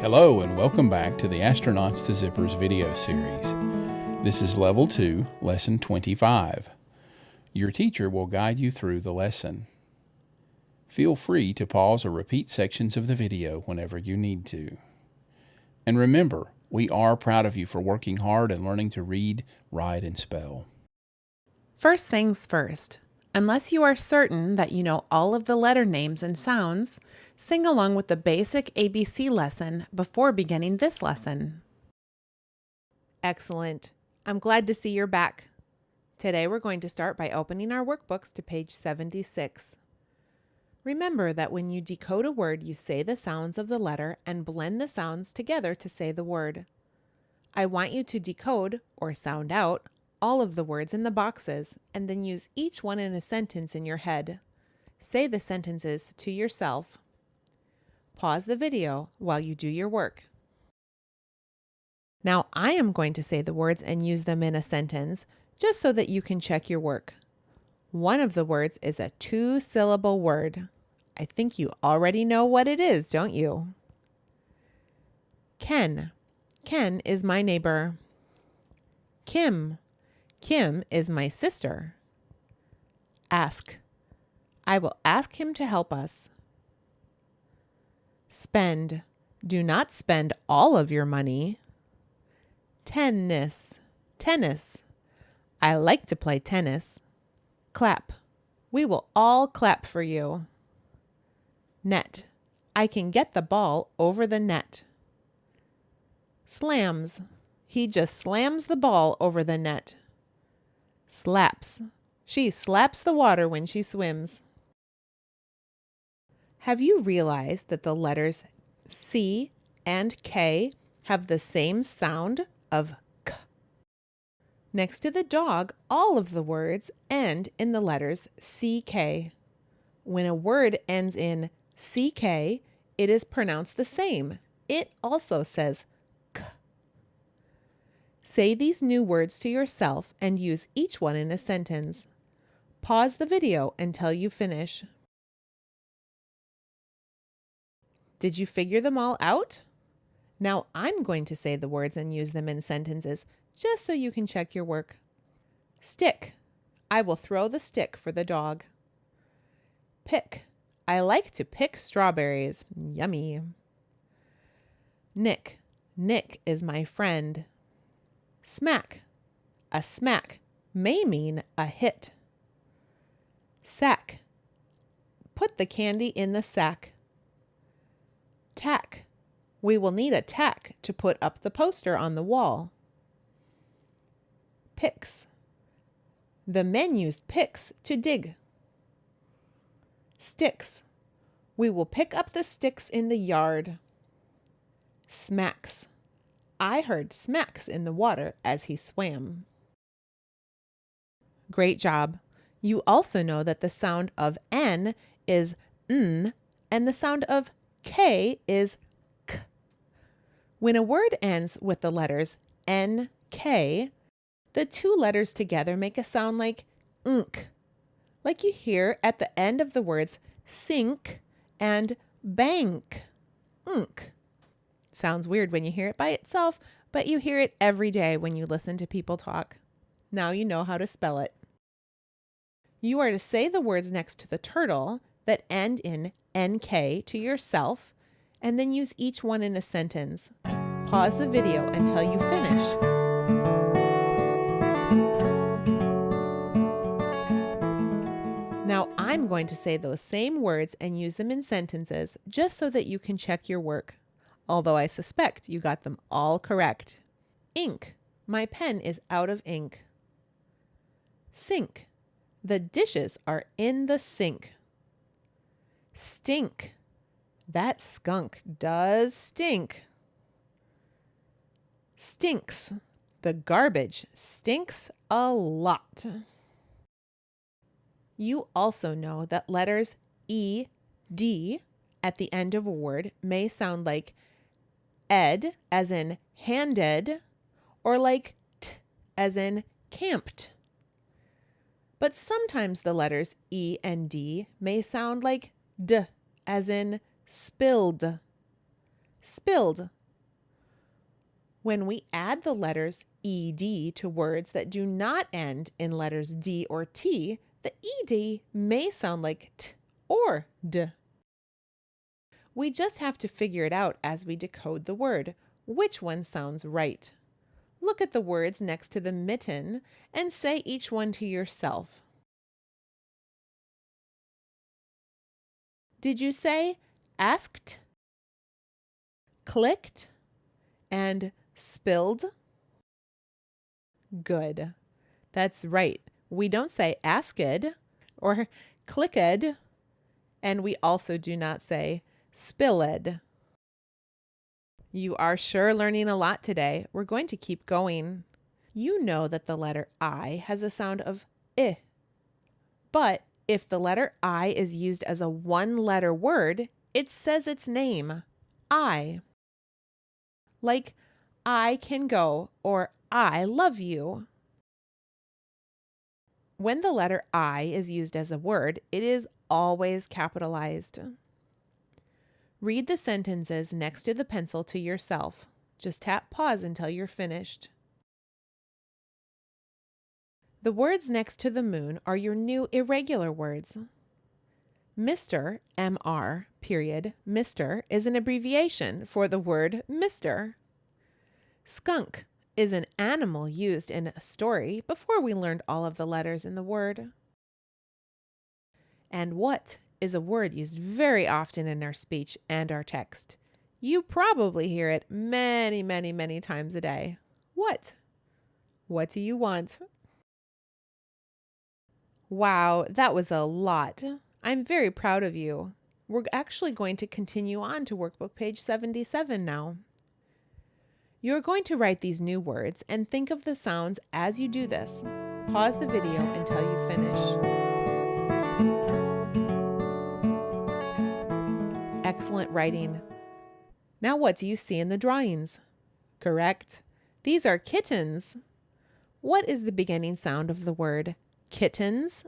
Hello and welcome back to the Astronauts to Zippers video series. This is Level 2, Lesson 25. Your teacher will guide you through the lesson. Feel free to pause or repeat sections of the video whenever you need to. And remember, we are proud of you for working hard and learning to read, write, and spell. First things first. Unless you are certain that you know all of the letter names and sounds, sing along with the basic ABC lesson before beginning this lesson. Excellent. I'm glad to see you're back. Today we're going to start by opening our workbooks to page 76. Remember that when you decode a word, you say the sounds of the letter and blend the sounds together to say the word. I want you to decode, or sound out, all of the words in the boxes, and then use each one in a sentence in your head. Say the sentences to yourself. Pause the video while you do your work. Now I am going to say the words and use them in a sentence, just so that you can check your work. One of the words is a 2-syllable word. I think you already know what it is, don't you? Ken. Ken is my neighbor. Kim. Kim is my sister. Ask. I will ask him to help us. Spend. Do not spend all of your money. Tennis. Tennis. I like to play tennis. Clap. We will all clap for you. Net. I can get the ball over the net. Slams. He just slams the ball over the net. Slaps. She slaps the water when she swims. Have you realized that the letters C and K have the same sound of K? Next to the dog, all of the words end in the letters CK. When a word ends in CK, it is pronounced the same. It also says K. Say these new words to yourself and use each one in a sentence. Pause the video until you finish. Did you figure them all out? Now I'm going to say the words and use them in sentences, just so you can check your work. Stick. I will throw the stick for the dog. Pick. I like to pick strawberries. Yummy. Nick. Nick is my friend. Smack. A smack may mean a hit. Sack. Put the candy in the sack. Tack. We will need a tack to put up the poster on the wall. Picks. The men used picks to dig. Sticks. We will pick up the sticks in the yard. Smacks. I heard smacks in the water as he swam. Great job. You also know that the sound of N is N and the sound of K is K. When a word ends with the letters N, K, the two letters together make a sound like nk, like you hear at the end of the words sink and bank. Nk. Sounds weird when you hear it by itself, but you hear it every day when you listen to people talk. Now you know how to spell it. You are to say the words next to the turtle that end in NK to yourself, and then use each one in a sentence. Pause the video until you finish. Now I'm going to say those same words and use them in sentences just so that you can check your work. Although I suspect you got them all correct. Ink. My pen is out of ink. Sink. The dishes are in the sink. Stink. That skunk does stink. Stinks. The garbage stinks a lot. You also know that letters E, D at the end of a word may sound like ed, as in handed, or like t, as in camped. But sometimes the letters E and D may sound like d, as in spilled. Spilled. When we add the letters ed to words that do not end in letters d or t, the ed may sound like t or d. We just have to figure it out as we decode the word, which one sounds right. Look at the words next to the mitten and say each one to yourself. Did you say asked, clicked, and spilled? Good. That's right. We don't say asked or clicked, and we also do not say spilled. You are sure learning a lot today. We're going to keep going. You know that the letter I has a sound of I, but if the letter I is used as a one-letter word, it says its name, I. Like, I can go or I love you. When the letter I is used as a word, it is always capitalized. Read the sentences next to the pencil to yourself. Just tap pause until you're finished. The words next to the moon are your new irregular words. Mr., M-R, period, Mr. is an abbreviation for the word Mr. Skunk is an animal used in a story before we learned all of the letters in the word. And what is a word used very often in our speech and our text. You probably hear it many, many, many times a day. What? What do you want? Wow, that was a lot. I'm very proud of you. We're actually going to continue on to workbook page 77 now. You're going to write these new words and think of the sounds as you do this. Pause the video until you finish. Excellent writing. Now what do you see in the drawings? Correct. These are kittens. What is the beginning sound of the word kittens?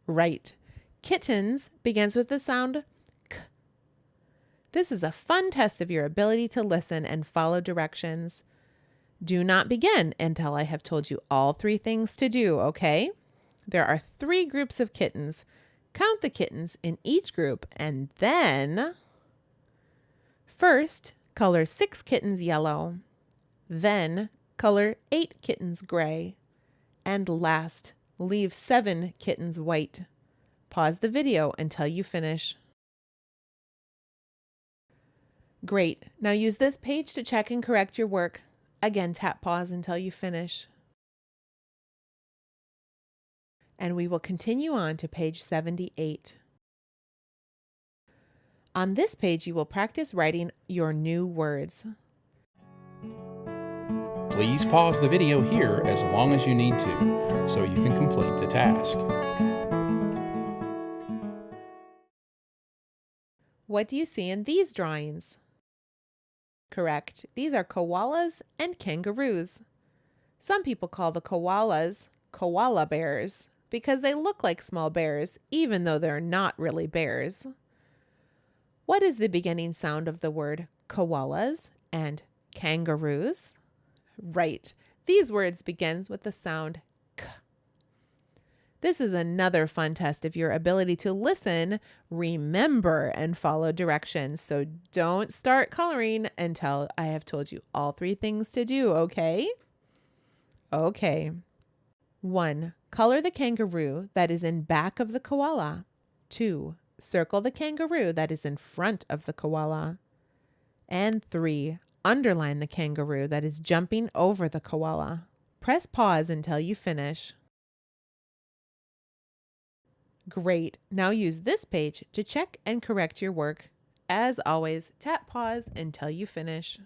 Right. Kittens begins with the sound k. This is a fun test of your ability to listen and follow directions. Do not begin until I have told you all 3 things to do, okay? There are 3 groups of kittens. Count the kittens in each group and then first, color 6 kittens yellow. Then, color 8 kittens gray. And last, leave 7 kittens white. Pause the video until you finish. Great. Now use this page to check and correct your work. Again, tap pause until you finish. And we will continue on to page 78. On this page, you will practice writing your new words. Please pause the video here as long as you need to, so you can complete the task. What do you see in these drawings? Correct. These are koalas and kangaroos. Some people call the koalas koala bears because they look like small bears, even though they're not really bears. What is the beginning sound of the word koalas and kangaroos? Right. These words begins with the sound k. This is another fun test of your ability to listen, remember, and follow directions. So don't start coloring until I have told you all 3 things to do, okay? Okay. 1. Color the kangaroo that is in back of the koala. 2. Circle the kangaroo that is in front of the koala. And 3. Underline the kangaroo that is jumping over the koala. Press pause until you finish. Great. Now use this page to check and correct your work. As always, tap pause until you finish.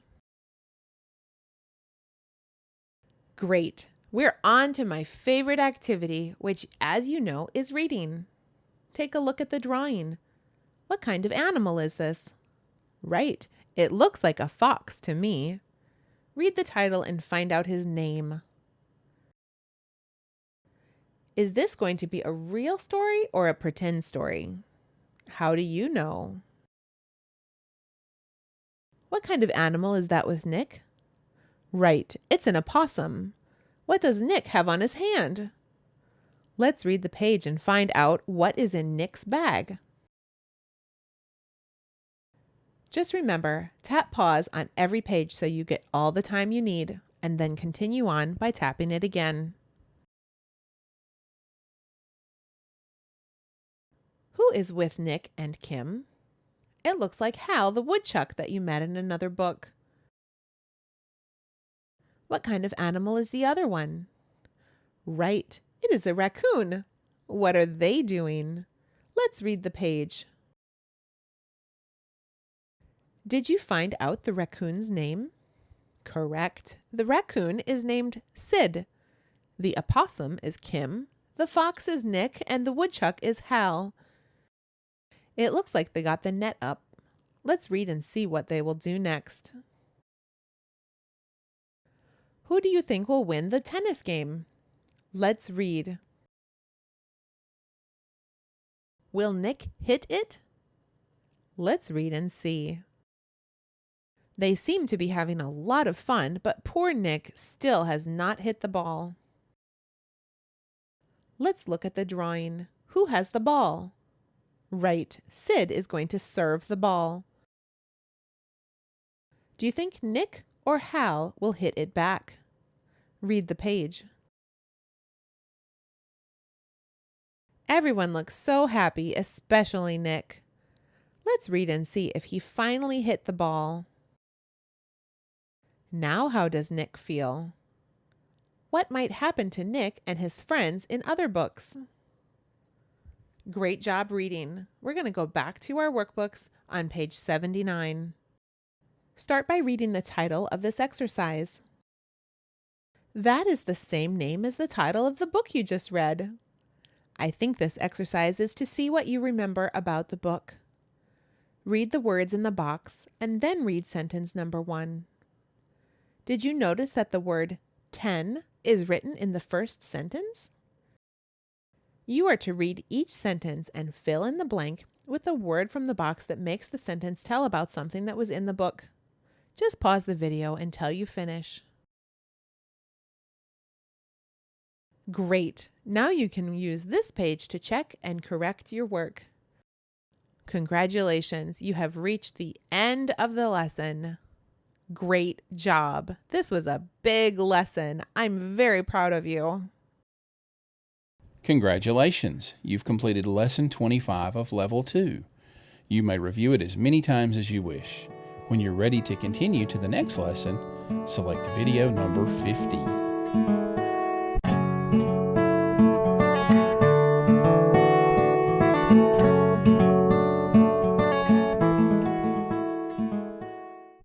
Great. We're on to my favorite activity, which, as you know, is reading. Take a look at the drawing. What kind of animal is this? Right. It looks like a fox to me. Read the title and find out his name. Is this going to be a real story or a pretend story? How do you know? What kind of animal is that with Nick? Right, it's an opossum. What does Nick have on his hand? Let's read the page and find out what is in Nick's bag. Just remember, tap pause on every page so you get all the time you need, and then continue on by tapping it again. Who is with Nick and Kim? It looks like Hal the woodchuck that you met in another book. What kind of animal is the other one? Right, it is a raccoon. What are they doing? Let's read the page. Did you find out the raccoon's name? Correct. The raccoon is named Sid. The opossum is Kim. The fox is Nick, and the woodchuck is Hal. It looks like they got the net up. Let's read and see what they will do next. Who do you think will win the tennis game? Let's read. Will Nick hit it? Let's read and see. They seem to be having a lot of fun, but poor Nick still has not hit the ball. Let's look at the drawing. Who has the ball? Right, Sid is going to serve the ball. Do you think Nick or Hal will hit it back? Read the page. Everyone looks so happy, especially Nick. Let's read and see if he finally hit the ball. Now how does Nick feel? What might happen to Nick and his friends in other books? Great job reading. We're going to go back to our workbooks on page 79. Start by reading the title of this exercise. That is the same name as the title of the book you just read. I think this exercise is to see what you remember about the book. Read the words in the box and then read sentence number 1. Did you notice that the word 10 is written in the first sentence? You are to read each sentence and fill in the blank with a word from the box that makes the sentence tell about something that was in the book. Just pause the video until you finish. Great! Now you can use this page to check and correct your work. Congratulations, you have reached the end of the lesson. Great job! This was a big lesson. I'm very proud of you. Congratulations! You've completed Lesson 25 of Level 2. You may review it as many times as you wish. When you're ready to continue to the next lesson, select video number 50.